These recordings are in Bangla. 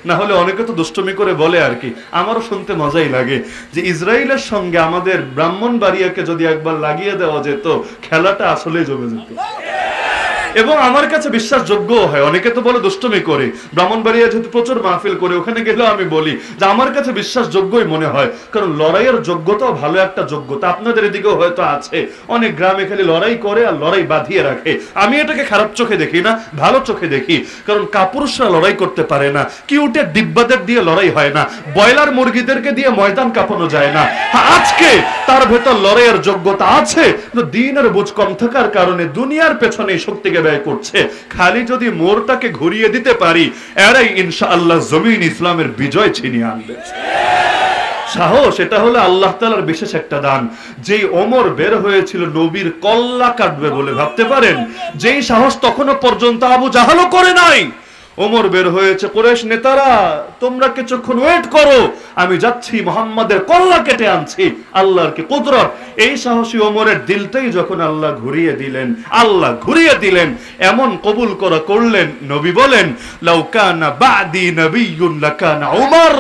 না হলে অনেকে তো দুষ্টমি করে বলে আর কি, আমারও শুনতে মজাই লাগে যে ইসরায়েলের সঙ্গে আমাদের ব্রাহ্মণবাড়িয়াকে যদি একবার লাগিয়ে দেওয়া যেত, খেলাটা আসলেই জমে যেত। এবং আমার কাছে বিশ্বাসযোগ্য হয়। অনেকে তো বলে দুষ্টমি করে, ব্রাহ্মণবাড়িয়া যেহেতু প্রচুর মাহফিল করে, ওখানে গেলেও আমি বলি যে আমার কাছে বিশ্বাসযোগ্যই মনে হয়, কারণ লড়াইয়ের যোগ্যতাও ভালো একটা যোগ্যতা। আপনাদের এদিকেও হয়তো আছে, অনেক গ্রামে খালি লড়াই করে আর লড়াই বাঁধিয়ে রাখে। আমি এটাকে খারাপ চোখে দেখি না, ভালো চোখে দেখি, কারণ কাপুরুষরা লড়াই করতে পারে না, কিউটের ডিব্বাদের দিয়ে লড়াই হয় না, ব্রয়লার মুরগিদেরকে দিয়ে ময়দান কাঁপানো যায় না। আজকে তার ভেতর লড়াইয়ের যোগ্যতা আছে, দিনের বুঝ কম থাকার কারণে দুনিয়ার পেছনে শক্তিকে ব্যয় করছে। খালি যদি মোরটাকে ঘুরিয়ে দিতে পারি, এরাই ইনশাআল্লাহ জমিন ইসলামের বিজয় ছিনিয়ে আনবে। সাহস, এটা হলো আল্লাহ তাআলার বিশেষ একটা দান। যেই ওমর বের হয়েছিল নবীর কল্লা কাটবে বলে, ভাবতে পারেন যেই সাহস তখনও পর্যন্ত আবু জাহালও করে নাই। ওমর বের হয়েছে, কুরাইশ নেতারা তোমরা কিছুক্ষণ ওয়েট করো, আমি যাচ্ছি মুহাম্মাদের কল্লা কেটে আনছি। আল্লাহর কি কুদরত! এই সাহসী ওমরের দিলটাই যখন আল্লাহ ঘুরিয়ে দিলেন, এমন কবুল করলেন, নবী বলেন লাউ কানা বাদি নবিয়্যুন লাকানা ওমর,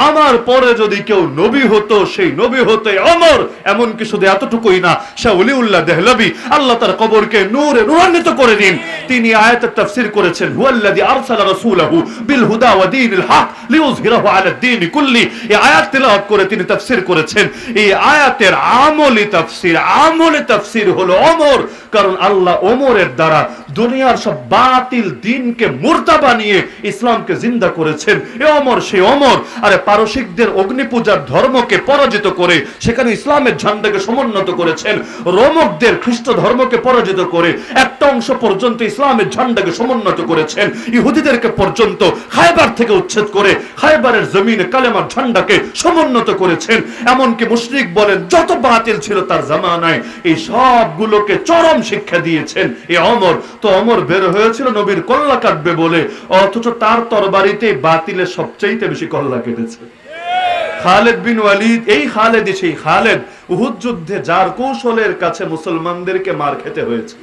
আমার পরে যদি কেউ নবী হতো সেই নবী হতো ওমর। এমন কি শুধু এতটুকুই না, শাহ ওলিউল্লাহ দেহলভী আল্লাহ তার কবরকে নূরে নূরান্বিত করে দিন, তিনি আয়াতের তাফসীর করেছেন হুয়াল্লাযী আরসালা রাসূলাহু বিল হুদা ওয়া দীনিল হক লিইয়ুযহিরাহু আলা দ্বীন কুল্লি। এই আয়াত তেলাওয়াত করে তিনি তাফসীর করেছেন। এই আয়াতের আমলি তাফসীর হলো ওমর, কারণ আল্লাহ ওমরের দ্বারা দুনিয়ার সব বাতিল দ্বীনকে মুর্দা বানিয়ে ইসলামকে জিন্দা করেছেন। এই ওমর সেই ওমর। আরে পারসিকদের অগ্নি পূজার ধর্মকে পরাজিত করে সেখানে ইসলামের ঝান্ডাকে সমুন্নত করেছেন। রোমকদের খ্রিস্ট ধর্মকে পরাজিত করে একটা অংশ পর্যন্ত ইসলামের ঝান্ডাকে সমুন্নত করেছেন। ইহুদিদেরকে পর্যন্ত খায়বার থেকে উচ্ছেদ করে খায়বারের জমিনে কালেমার ঝান্ডাকে সমুন্নত করেছেন। এমনকি মুশরিক বলেন যত বাতিল ছিল তার জামানায়, এই সবগুলোকে চরম শিক্ষা দিয়েছেন এই ওমর। তো ওমর বের হয়েছিল নবীর কল্লা কাটবে বলে, অথচ তার তরবারিতে বাতিলের সবচেয়ে বেশি কল্লা কেটেছে। খালেদ বিন ওয়ালিদ, এই খালেদই সেই খালেদ উহুদ যুদ্ধে যার কৌশলের কাছে মুসলমানদেরকে মার খেতে হয়েছে।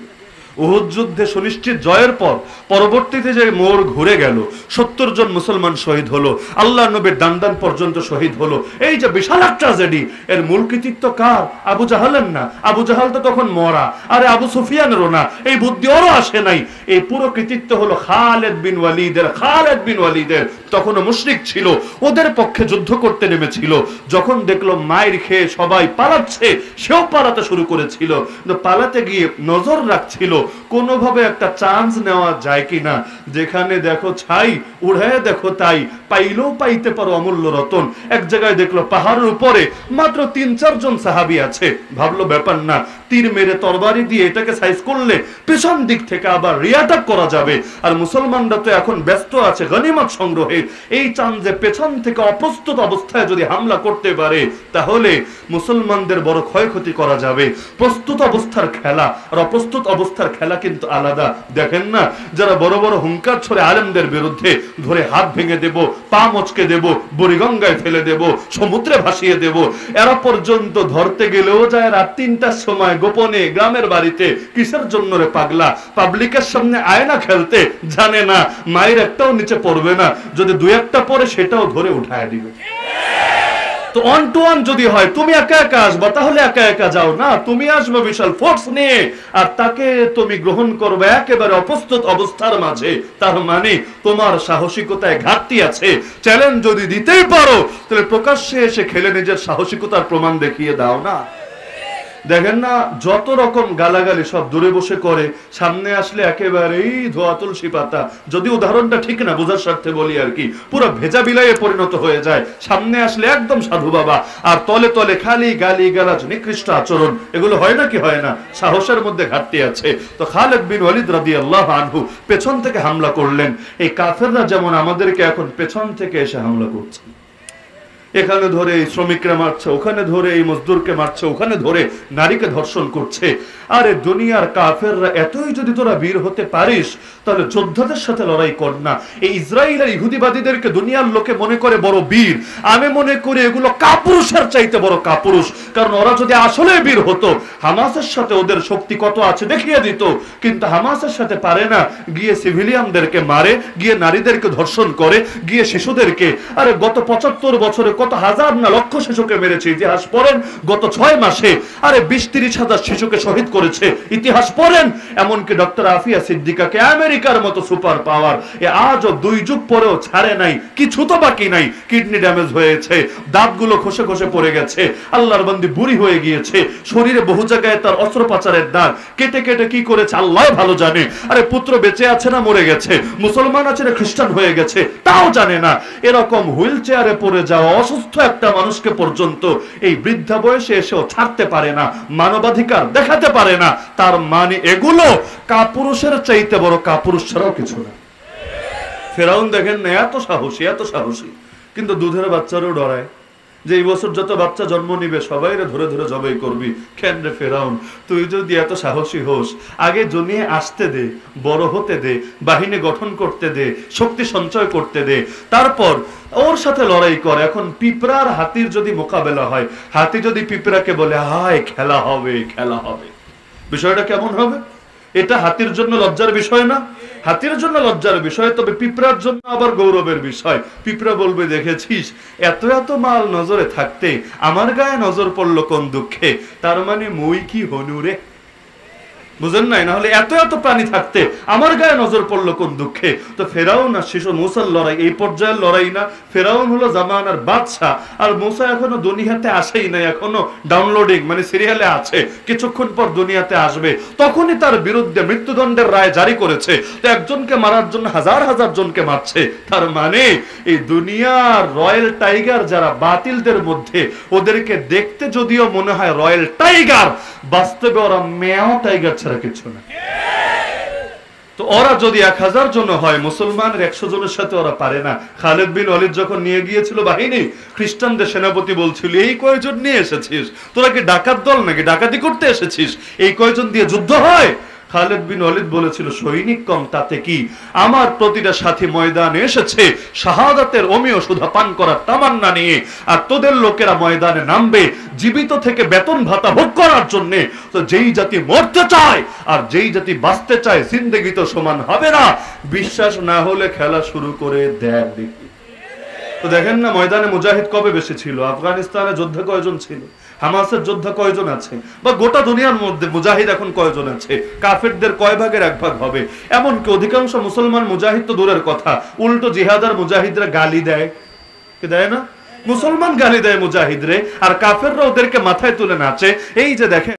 উহুদ যুদ্ধে সুনিশ্চিত জয়ের পর পরবর্তীতে যে মোড় ঘুরে গেল, 70 জন মুসলমান শহীদ হলো, আল্লাহ নবীর দান পর্যন্ত শহীদ হলো। এই যে বিশাল একটা ট্র্যাজেডি, এর মূল কৃতিত্ব কার? আবু জাহালের না। আবু জাহাল তো তখন মরা, আরে আবু সুফিয়ানেরও না, এই বুদ্ধি ওরও আসে নাই। এই পুরো কৃতিত্ব হলো খালেদ বিন ওয়ালিদের। তখনও মুশরিক ছিল, ওদের পক্ষে যুদ্ধ করতে নেমেছিল। যখন দেখলো মায়ের খেয়ে সবাই পালাচ্ছে, সেও পালাতে শুরু করেছিল। পালাতে গিয়ে নজর রাখছিল কোনোভাবে একটা চান্স নেওয়া যায় কিনা, যেখানে দেখো ছাই, উড়ায় দেখো তাই, পাইলেও পাইতে পারো অমূল্য রতন। এক জায়গায় দেখলো পাহাড়ের উপরে মাত্র 3-4 জন সাহাবী আছে। ভাবলো ব্যাপার না, তীর মেরে তরবারি দিয়ে এটাকে সাইজ করলে পেছন দিক থেকে আবার রিয়াটাক করা যাবে। আর মুসলমানরা তো এখন ব্যস্ত আছে গনিমত সংগ্রহে। এই চান্সে পেছন থেকে অপ্রস্তুত অবস্থায় যদি হামলা করতে পারে, তাহলে মুসলমানদের বড় ক্ষয়ক্ষতি করা যাবে। প্রস্তুত অবস্থার খেলা আর অপ্রস্তুত অবস্থার খেলা কিন্তু আলাদা। দেখেন না, যারা বড় বড় হুঙ্কার ছড়ে আলেমদের বিরুদ্ধে, ধরে হাত ভেঙে দেব, পা মচকে দেব, বুড়িগঙ্গায় ফেলে দেব, সমুদ্রে ভাসিয়ে দেব, এরা পর্যন্ত ধরতে গেলেও যায় রাত 3টার সময় গোপনে গ্রামের বাড়িতে। কিসের জন্য রে পাগলা? পাবলিকের সামনে আয়না খেলতে, জানে না মায়ের একটাও নিচে পড়বে না, যদি 2-1টা পরে সেটাও ধরে উঠায় দিবে। তো 1 to 1 যদি হয়, তুমি একা একা আসবা, তাহলে একা একা যাও না, তুমি আসবে বিশাল ফোর্স নিয়ে, আর তাকে তুমি গ্রহণ করবে একেবারে অপ্রস্তুত অবস্থার মাঝে। তার মানে তোমার সাহসিকতায় ঘাটতি আছে। চ্যালেঞ্জ যদি দিতেই পারো, তাহলে প্রকাশ্যে এসে খেলে নিজের সাহসিকতার প্রমাণ দেখিয়ে দাও না। দেখেন না, যত রকম গালাগালি সব দূরে বসে করে, সামনে আসলে একেবারেই ধোয়া তুলসী পাতা। যদি উদাহরণটা ঠিক না, বোঝার স্বার্থে বলি আর কি, পুরো ভেজা বিলাইয়ে পরিণত হয়ে যায়। সামনে আসলে একদম সাধু বাবা, আর তলে তলে খালি গালি গালাজ, নিকৃষ্ট আচরণ। এগুলো হয় না কি হয় না? সাহসের মধ্যে ঘাটতি আছে। তো খালেদ বিন ওয়ালিদ রাদিয়াল্লাহু আনহু পেছন থেকে হামলা করলেন। এই কাফেররা যেমন আমাদেরকে এখন পেছন থেকে এসে হামলা করছে, এখানে ধরে এই শ্রমিকরা মারছে, ওখানে ধরে এই মজদুরকে মারছে, ওখানে ধরে নারীকে ধর্ষণ করছে। আরে দুনিয়ার কাফেররা এতই যদি তোরা বীর হতে পারিস, তাহলে যোদ্ধাদের সাথে লড়াই কর না। এই ইসরায়েলের ইহুদিবাদীদেরকে দুনিয়ার লোকে মনে করে বড় বীর, আমি মনে করি এগুলো কাপুরুষের চাইতে বড় কাপুরুষ। কারণ ওরা যদি আসলে বীর হতো, হামাসের সাথে ওদের শক্তি কত আছে দেখিয়ে দিত। কিন্তু হামাসের সাথে পারে না, গিয়ে সিভিলিয়ানদেরকে মারে, গিয়ে নারীদেরকে ধর্ষণ করে, গিয়ে শিশুদেরকে। আরে গত 75 বছরে কত হাজার না লক্ষ শিশুকে মেরেছে। ইতিহাস পড়েন, গত 6 মাসে আরে 20-30 হাজার শিশুকে শহীদ করেছে। ইতিহাস পড়েন, এমনকি ডক্টর আফিয়া সিদ্দিকাকে আমেরিকার মতো সুপার পাওয়ার আজও 2 যুগ পরেও ছাড়ে নাই, কিছু তো বাকি নাই। কিডনি ড্যামেজ হয়েছে, দাঁতগুলো খসে খসে পড়ে গেছে, আল্লাহর বান্দি বুড়ি হয়ে গিয়েছে, শরীরে বহু জায়গায় তার অস্ত্রোপচারের দাগ, কেটে কেটে কি করেছে আল্লাহ ভালো জানে। আরে পুত্র বেঁচে আছে না মরে গেছে, মুসলমান আছে না খ্রিস্টান হয়ে গেছে তাও জানে না। এরকম হুইল চেয়ারে পড়ে যাওয়া অসুস্থ একটা মানুষকে পর্যন্ত এই বৃদ্ধা বয়সে এসেও ছাড়তে পারে না, মানবাধিকার দেখাতে পারে না। তার মানে এগুলো কাপুরুষের চাইতে বড় কাপুরুষ ছাড়াও কিছু না। ফেরাউন দেখেন না, এত সাহসী এত সাহসী, কিন্তু দুধের বাচ্চারও ডরায় যে এই বছর যত বাচ্চা জন্ম নিবে সবাইরে ধরে ধরে জবাই করবি। কেন রে ফেরাউন, তুই যদি এত সাহসী হোস, আগে জমিয়ে আসতে দে, বড় হতে দে, বাহিনী গঠন করতে দে, শক্তি সঞ্চয় করতে দে, তারপর ওর সাথে লড়াই কর। এখন পিঁপড়ার হাতির যদি মোকাবেলা হয়, হাতি যদি পিঁপড়াকে বলে হায় খেলা হবে খেলা হবে, বিষয়টা কেমন হবে? এটা হাতির জন্য লজ্জার বিষয় না? হাতির জন্য লজ্জার বিষয়, তবে পিঁপড়ার জন্য আবার গৌরবের বিষয়। পিঁপড়া বলবে দেখেছিস এত এত মাল নজরে থাকতে আমার গায়ে নজর পড়লো কোন দুঃখে, তার মানে মই কি হনুরে, বুঝেন নাই? না হলে এত এত প্রাণী থাকতে আমার গায়ে নজর পড়লো কোন দুঃখে। তো ফেরাউন আর শিশু মুসার লড়াই এই পর্যায়ের লড়াই না। ফেরাউন হলো জামানার বাদশা, আর মুসা এখনো দুনিয়াতে আসেই নাই, এখনো ডাউনলোডিং মানে সিরিয়ালে আছে, কিছুক্ষণ পর দুনিয়াতে আসবে। তখনই তার বিরুদ্ধে মৃত্যুদণ্ডের রায় জারি করেছে। তো একজনকে মারার জন্য হাজার হাজার জনকে মারছে। তার মানে এই দুনিয়ার রয়্যাল টাইগার যারা বাতিলদের মধ্যে, ওদেরকে দেখতে যদিও মনে হয় রয়্যাল টাইগার, বাস্তবে ওরা মেয়াও টাইগার ছাড়া কিছু না। তো ওরা যদি 1000 জন হয়, মুসলমানের 100 জনের সাথে ওরা পারে না। খালিদ বিন ওয়ালিদ যখন নিয়ে গিয়েছিল বাহিনী, খ্রিস্টানদের সেনাপতি বলছিল এই কয়জন নিয়ে এসেছিস, তোরা কি ডাকাত দল নাকি, ডাকাতি করতে এসেছিস, এই কয়জন দিয়ে যুদ্ধ হয়? খালিদ বিন ওয়ালিদ বলেছিল সৈনিক কম তাতে কি, আমার প্রতিটা সাথী ময়দানে এসেছে শাহাদাতের অমীয় সুধা পান করার তামান্না নিয়ে, আর তোদের লোকেরা ময়দানে নামবে জীবিত থেকে বেতন ভাতা ভোগ করার জন্য। তো যেই জাতি মরতে চায় আর যেই জাতি বাঁচতে চায় জিন্দেগি তো সমান হবে না। বিশ্বাস না হলে খেলা শুরু করে দেখ দেখি। তো দেখেন না ময়দানে মুজাহিদ কবে বেশি ছিল, আফগানিস্তানে যোদ্ধা কয়জন ছিল, হামাসের যোদ্ধা কয়জন আছে, বা গোটা দুনিয়ার মধ্যে মুজাহিদ এখন কয়জন আছে, কাফেরদের কয় ভাগের 1 ভাগ হবে। এমনকি অধিকাংশ মুসলমান মুজাহিদ তো দূরের কথা, উল্টো জিহাদার মুজাহিদরা গালি দেয়, কি দেয় না? মুসলমান গালি দেয় মুজাহিদরে, আর কাফেররা ওদেরকে মাথায় তুলে নাচে। এই যে দেখেন